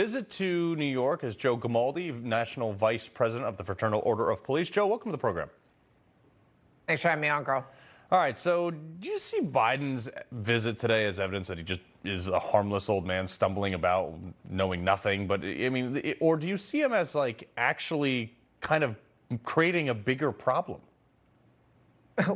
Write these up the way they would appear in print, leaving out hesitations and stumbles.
Visit to New York is Joe Gamaldi, National Vice President of the Fraternal Order of Police. Joe, welcome to the program. Thanks for having me on, Carl. All right, so do you see Biden's visit today as evidence that he just is a harmless old man stumbling about, knowing nothing? But I mean, or do you see him as like actually kind of creating a bigger problem?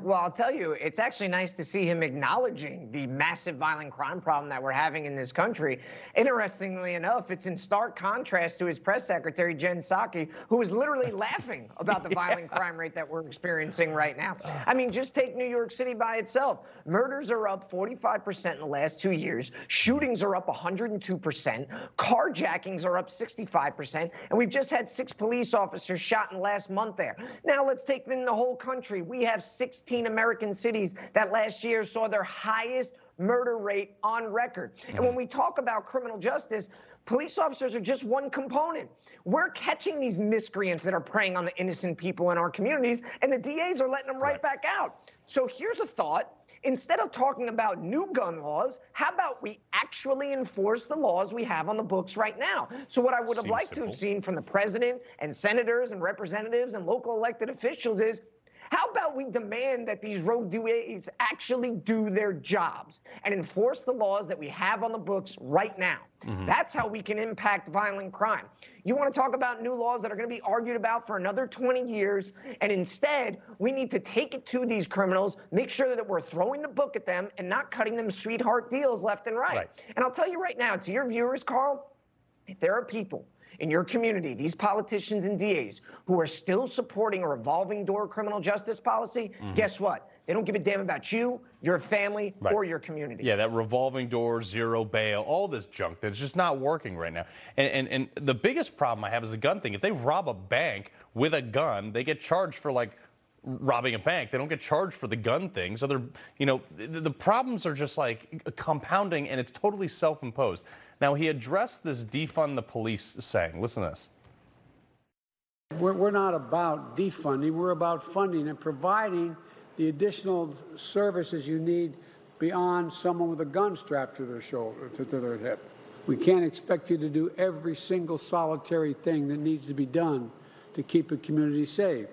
Well, I'll tell you, it's actually nice to see him acknowledging the massive violent crime problem that we're having in this country. Interestingly enough, it's in stark contrast to his press secretary, Jen Psaki, who is literally laughing about the violent crime rate that we're experiencing right now. I mean, just take New York City by itself. Murders are up 45% in the last 2 years. Shootings are up 102%. Carjackings are up 65%. And we've just had 6 police officers shot in the last month there. Now let's take in the whole country. We have 16 American cities that last year saw their highest murder rate on record. And when we talk about criminal justice, police officers are just one component. We're catching these miscreants that are preying on the innocent people in our communities, and the DAs are letting them right back out. So here's a thought. Instead of talking about new gun laws, how about we actually enforce the laws we have on the books right now? So what I would have liked to have seen from the president and senators and representatives and local elected officials is, how about we demand that these rogue DAs actually do their jobs and enforce the laws that we have on the books right now? That's how we can impact violent crime. You want to talk about new laws that are going to be argued about for another 20 years, and instead, we need to take it to these criminals, make sure that we're throwing the book at them and not cutting them sweetheart deals left and right. And I'll tell you right now, to your viewers, Carl, if there are people in your community, these politicians and DAs who are still supporting a revolving door criminal justice policy, guess what? They don't give a damn about you, your family, or your community. Yeah, that revolving door, zero bail, all this junk that's just not working right now. And the biggest problem I have is the gun thing. If they rob a bank with a gun, they get charged for like robbing a bank. They don't get charged for the gun thing. So they're, you know, the problems are just like compounding, and it's totally self-imposed. Now, he addressed this defund the police saying, listen to this. We're not about defunding. We're about funding and providing the additional services you need beyond someone with a gun strapped to their shoulder, to their hip. We can't expect you to do every single solitary thing that needs to be done to keep a community safe.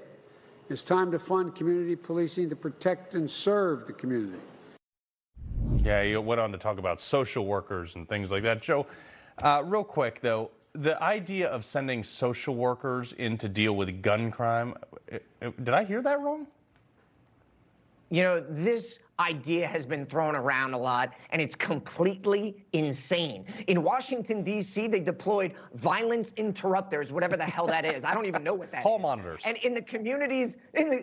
It's time to fund community policing to protect and serve the community. Yeah, he went on to talk about social workers and things like that. Joe, real quick, though, the idea of sending social workers in to deal with gun crime, did I hear that wrong? You know, this idea has been thrown around a lot, and it's completely insane. In Washington, D.C., they deployed violence interrupters, whatever the hell that is. I don't even know what that is. Hall monitors. And in the communities,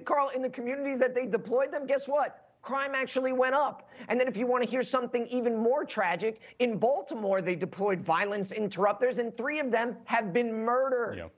Carl, in the communities that they deployed them, guess what? Crime actually went up. And then if you want to hear something even more tragic, in Baltimore, they deployed violence interrupters, and 3 of them have been murdered. Yeah.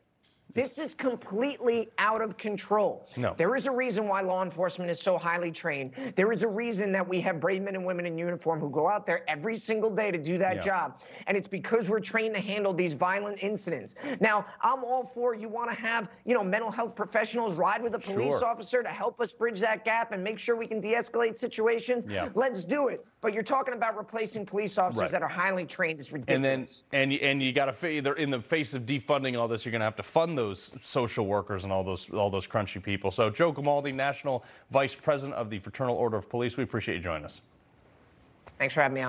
This is completely out of control. No. There is a reason why law enforcement is so highly trained. There is a reason that we have brave men and women in uniform who go out there every single day to do that job. And it's because we're trained to handle these violent incidents. Now, I'm all for you want to have, you know, mental health professionals ride with a police officer to help us bridge that gap and make sure we can de-escalate situations. Let's do it. But you're talking about replacing police officers that are highly trained. It's ridiculous. And you got to, either in the face of defunding all this, you're going to have to fund those social workers and all those crunchy people. So Joe Gamaldi, National Vice President of the Fraternal Order of Police, we appreciate you joining us. Thanks for having me on.